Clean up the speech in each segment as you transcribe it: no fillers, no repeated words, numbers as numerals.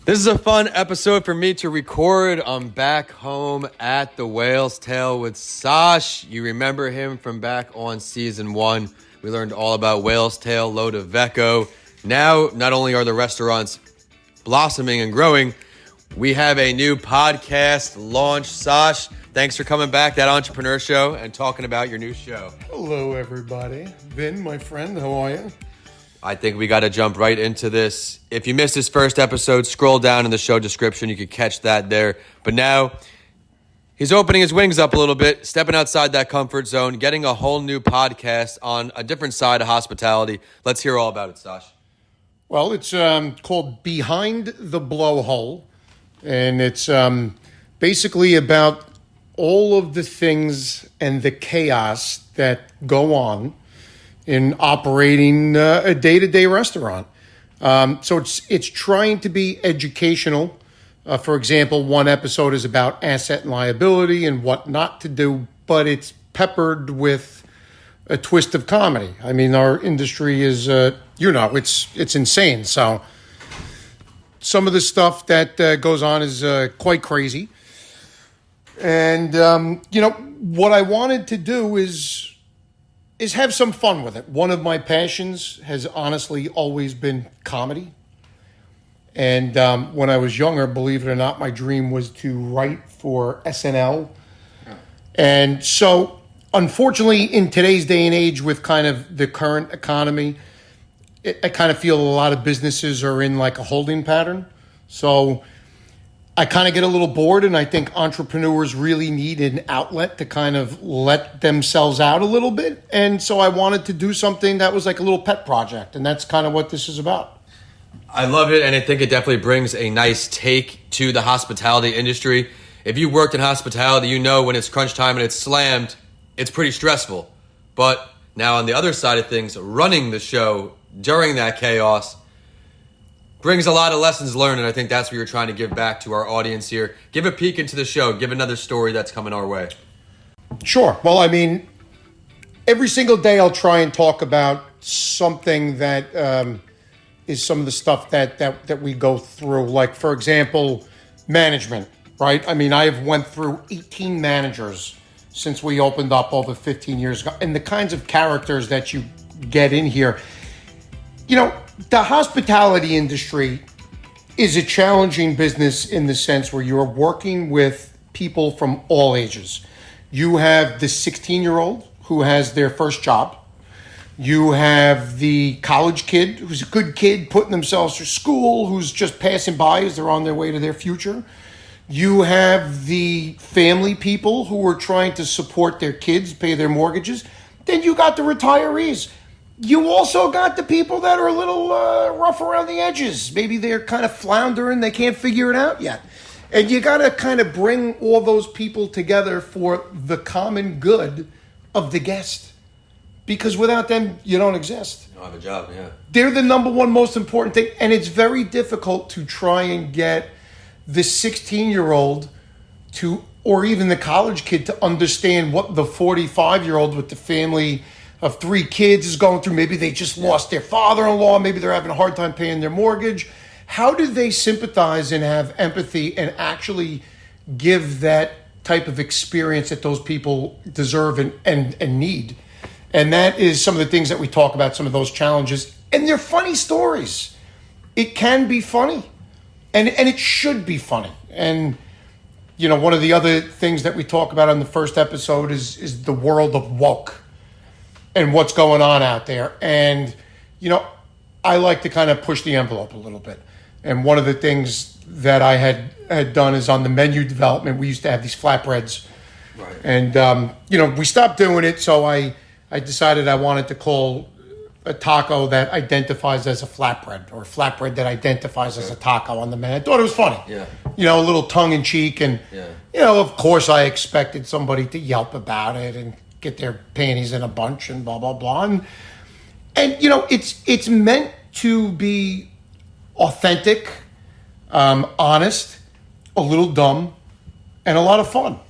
This is a fun episode for me to record. I'm back home at the Whale's Tail with Sosh. You remember him from back on season 1. We learned all about Whale's Tail, Lota, Veco. Now, not only are the restaurants blossoming and growing, we have a new podcast launch. Sosh, thanks for coming back, that entrepreneur show, and talking about your new show. Hello, everybody. Vin, my friend, how are you? I think we got to jump right into this. If you missed this first episode, scroll down in the show description. You can catch that there. But now, he's opening his wings up a little bit, stepping outside that comfort zone, getting a whole new podcast on a different side of hospitality. Let's hear all about it, Sosh. Well, it's called Behind the Blowhole, and it's basically about all of the things and the chaos that go on in operating a day-to-day restaurant. So it's trying to be educational. For example, one episode is about asset and liability and what not to do, but it's peppered with a twist of comedy. I mean, our industry is, it's insane. So some of the stuff that goes on is quite crazy. And, what I wanted to do is have some fun with it. One of my passions has honestly always been comedy. And when I was younger, believe it or not, my dream was to write for SNL. Yeah. And so, unfortunately, in today's day and age with kind of the current economy, I kind of feel a lot of businesses are in like a holding pattern. So I kind of get a little bored, and I think entrepreneurs really need an outlet to kind of let themselves out a little bit. And so I wanted to do something that was like a little pet project, and that's kind of what this is about. I love it, and I think it definitely brings a nice take to the hospitality industry. If you worked in hospitality, you know when it's crunch time and it's slammed, it's pretty stressful. But now on the other side of things, running the show during that chaos brings a lot of lessons learned, and I think that's what you're trying to give back to our audience here. Give a peek into the show. Give another story that's coming our way. Sure. Well, I mean, every single day I'll try and talk about something that is some of the stuff that we go through. Like, for example, management, right? I mean, I have went through 18 managers since we opened up over 15 years ago, and the kinds of characters that you get in here. The hospitality industry is a challenging business in the sense where you're working with people from all ages. You have the 16-year-old who has their first job. You have the college kid who's a good kid putting themselves through school, who's just passing by as they're on their way to their future. You have the family people who are trying to support their kids, pay their mortgages. Then you got the retirees. You also got the people that are a little rough around the edges. Maybe they're kind of floundering. They can't figure it out yet. And you got to kind of bring all those people together for the common good of the guest. Because without them, you don't exist. You don't have a job, yeah. They're the number one most important thing. And it's very difficult to try and get the 16-year-old to, or even the college kid, to understand what the 45-year-old with the family of 3 kids is going through. Maybe they just lost their father-in-law. Maybe they're having a hard time paying their mortgage. How do they sympathize and have empathy and actually give that type of experience that those people deserve and need? And that is some of the things that we talk about, some of those challenges. And they're funny stories. It can be funny. And it should be funny. And, one of the other things that we talk about on the first episode is the world of woke and what's going on out there. And, I like to kind of push the envelope a little bit. And one of the things that I had done is on the menu development, we used to have these flatbreads. Right. And, we stopped doing it. So I decided I wanted to call a taco that identifies as a flatbread, or flatbread that identifies as a taco on the menu. I thought it was funny. Yeah. A little tongue in cheek. And, of course I expected somebody to yelp about it and get their panties in a bunch and blah, blah, blah. And it's meant to be authentic, honest, a little dumb, and a lot of fun.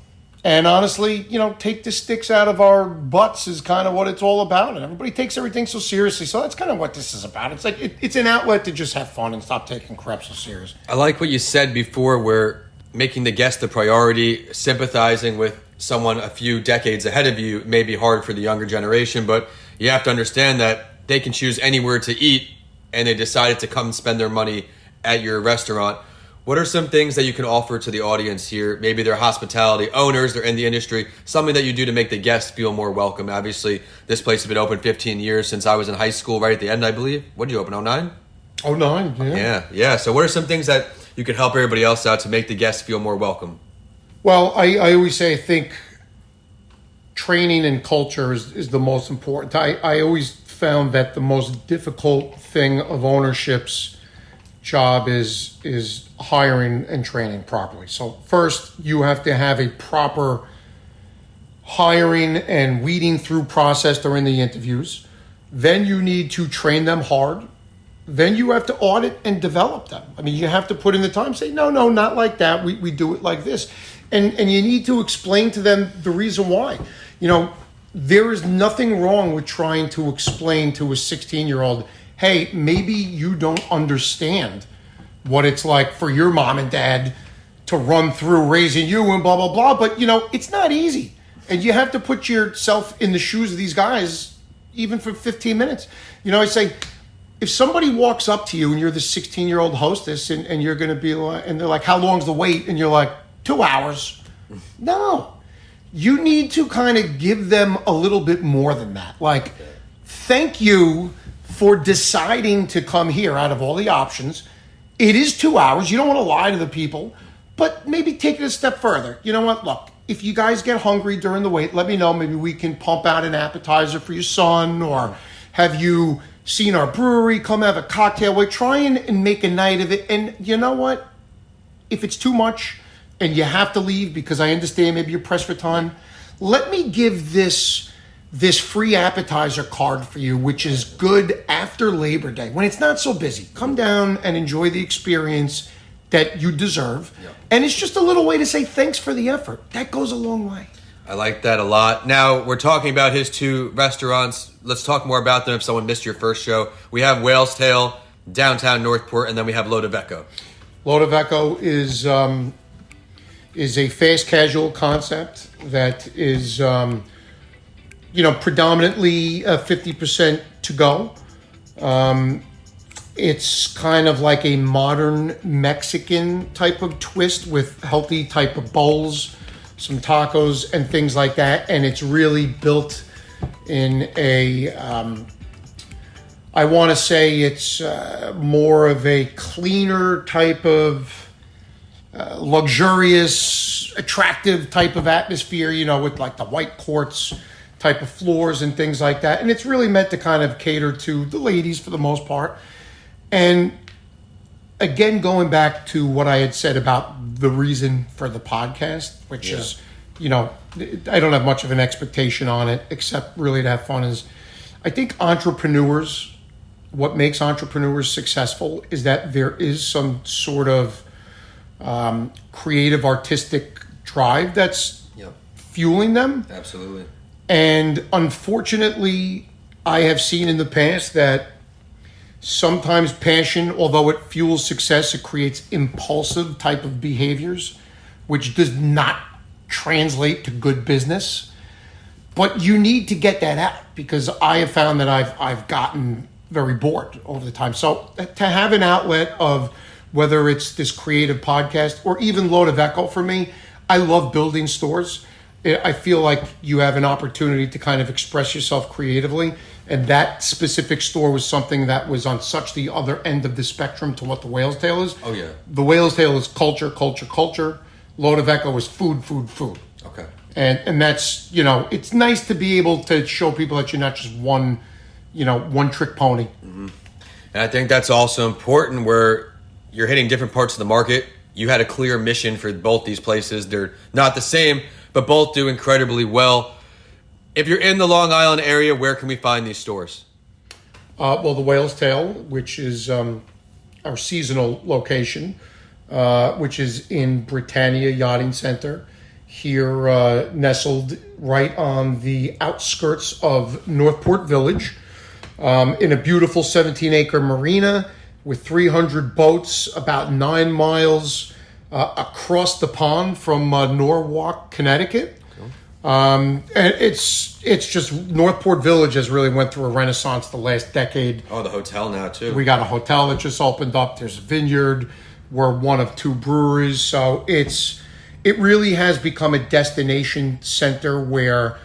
And honestly, take the sticks out of our butts is kind of what it's all about. And everybody takes everything so seriously. So that's kind of what this is about. It's like it's an outlet to just have fun and stop taking crap so serious. I like what you said before, where making the guest the priority, sympathizing with someone a few decades ahead of you may be hard for the younger generation, but you have to understand that they can choose anywhere to eat and they decided to come spend their money at your restaurant. What are some things that you can offer to the audience here? Maybe they're hospitality owners, they're in the industry, something that you do to make the guests feel more welcome. Obviously, this place has been open 15 years since I was in high school, right at the end, I believe. What did you open, 09? 09, yeah. Yeah. So what are some things that you can help everybody else out to make the guests feel more welcome? Well, I always say I think training and culture is the most important. I always found that the most difficult thing of ownership's job is hiring and training properly. So first, you have to have a proper hiring and weeding through process during the interviews. Then you need to train them hard. Then you have to audit and develop them. I mean, you have to put in the time, say, no, not like that. We do it like this. And you need to explain to them the reason why. There is nothing wrong with trying to explain to a 16-year-old, hey, maybe you don't understand what it's like for your mom and dad to run through raising you and blah, blah, blah. But, it's not easy. And you have to put yourself in the shoes of these guys, even for 15 minutes. I say, if somebody walks up to you and you're the 16-year-old hostess and you're going to be like, and they're like, how long's the wait? And you're like, 2 hours. No. You need to kind of give them a little bit more than that. Like, thank you for deciding to come here out of all the options. It is 2 hours. You don't want to lie to the people, but maybe take it a step further. You know what? Look, if you guys get hungry during the wait, let me know. Maybe we can pump out an appetizer for your son, or have you seen our brewery? Come have a cocktail. We're trying and make a night of it. And you know what? If it's too much and you have to leave because I understand maybe you're pressed for time, let me give this free appetizer card for you, which is good after Labor Day when it's not so busy. Come down and enjoy the experience that you deserve. Yep. And it's just a little way to say thanks for the effort. That goes a long way. I like that a lot. Now, we're talking about his 2 restaurants. Let's talk more about them if someone missed your first show. We have Whale's Tail, downtown Northport, and then we have Lota Veco. Lota Veco is a fast casual concept that is predominantly 50% to go. It's kind of like a modern Mexican type of twist with healthy type of bowls, some tacos and things like that. And it's really built in I want to say it's more of a cleaner type of luxurious, attractive type of atmosphere, with like the white quartz type of floors and things like that. And it's really meant to kind of cater to the ladies for the most part. And again, going back to what I had said about the reason for the podcast, which is, I don't have much of an expectation on it, except really to have fun, is I think what makes entrepreneurs successful is that there is some sort of creative, artistic drive that's fueling them. Absolutely. And unfortunately, I have seen in the past that sometimes passion, although it fuels success, it creates impulsive type of behaviors, which does not translate to good business. But you need to get that out, because I have found that I've gotten very bored over the time. So to have an outlet of whether it's this creative podcast or even Lota Veco for me, I love building stores. I feel like you have an opportunity to kind of express yourself creatively. And that specific store was something that was on such the other end of the spectrum to what the Whale's Tail is. Oh, yeah. The Whale's Tail is culture, culture, culture. Lota Veco is food, food, food. Okay. And that's, it's nice to be able to show people that you're not just one trick pony. Mm-hmm. And I think that's also important, where you're hitting different parts of the market. You had a clear mission for both these places. They're not the same, but both do incredibly well. If you're in the Long Island area, where can we find these stores? Well, the Whale's Tail, which is our seasonal location, which is in Britannia Yachting Center, here, nestled right on the outskirts of Northport Village, in a beautiful 17-acre marina with 300 boats, about 9 miles across the pond from Norwalk, Connecticut. And it's just Northport Village has really went through a renaissance the last decade. Oh, the hotel now too. We got a hotel that just opened up. There's a vineyard. We're one of 2 breweries, so it really has become a destination center where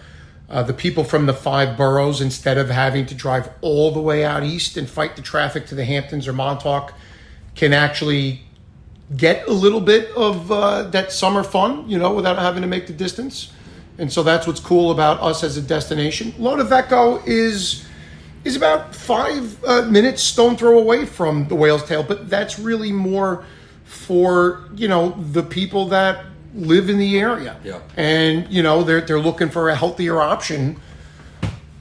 the people from the 5 boroughs, instead of having to drive all the way out east and fight the traffic to the Hamptons or Montauk, can actually get a little bit of that summer fun, without having to make the distance. And so that's what's cool about us as a destination. Lota Veco is about 5 minutes stone throw away from the Whale's Tail, but that's really more for, the people that live in the area. Yeah. And, they're looking for a healthier option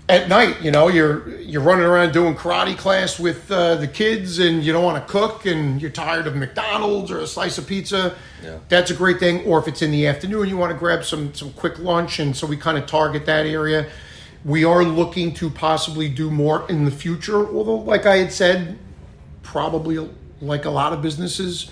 at night. You're running around doing karate class with the kids and you don't want to cook and you're tired of McDonald's or a slice of pizza. Yeah. That's a great thing. Or if it's in the afternoon, you want to grab some quick lunch. And so we kind of target that area. We are looking to possibly do more in the future. Although, like I had said, probably like a lot of businesses,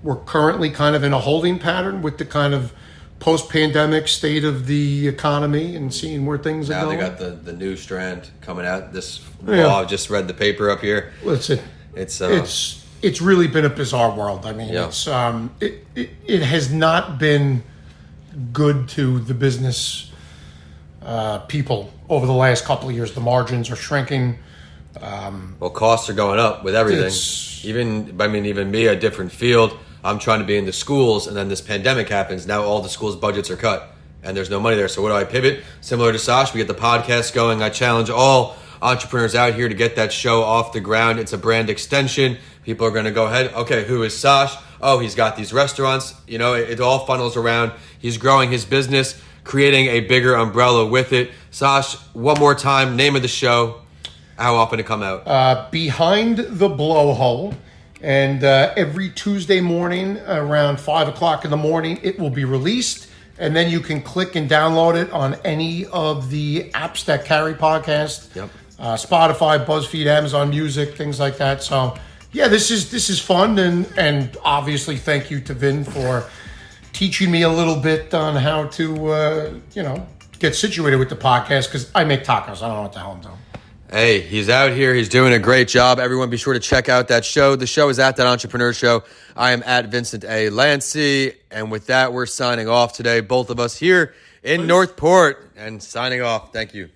we're currently kind of in a holding pattern with the kind of post-pandemic state of the economy and seeing where things are going. Now they got the new strand coming out this fall. I just read the paper up here. Listen, it's really been a bizarre world. I mean, it has not been good to the business people over the last couple of years. The margins are shrinking. Well, costs are going up with everything. Even me, a different field. I'm trying to be in the schools, and then this pandemic happens. Now all the schools' budgets are cut, and there's no money there. So what do I pivot? Similar to Sosh, we get the podcast going. I challenge all entrepreneurs out here to get that show off the ground. It's a brand extension. People are going to go ahead. Okay, who is Sosh? Oh, he's got these restaurants. It all funnels around. He's growing his business, creating a bigger umbrella with it. Sosh, one more time, name of the show, how often it come out? Behind the Blowhole. And every Tuesday morning around 5 o'clock in the morning, it will be released. And then you can click and download it on any of the apps that carry podcasts. Yep. Spotify, BuzzFeed, Amazon Music, things like that. So, yeah, this is fun. And obviously, thank you to Vin for teaching me a little bit on how to, get situated with the podcast. Because I make tacos. I don't know what the hell I'm doing. Hey, he's out here. He's doing a great job. Everyone be sure to check out that show. The show is at That Entrepreneur Show. I am at Vincent A. Lancy. And with that, we're signing off today. Both of us here in Northport and signing off. Thank you.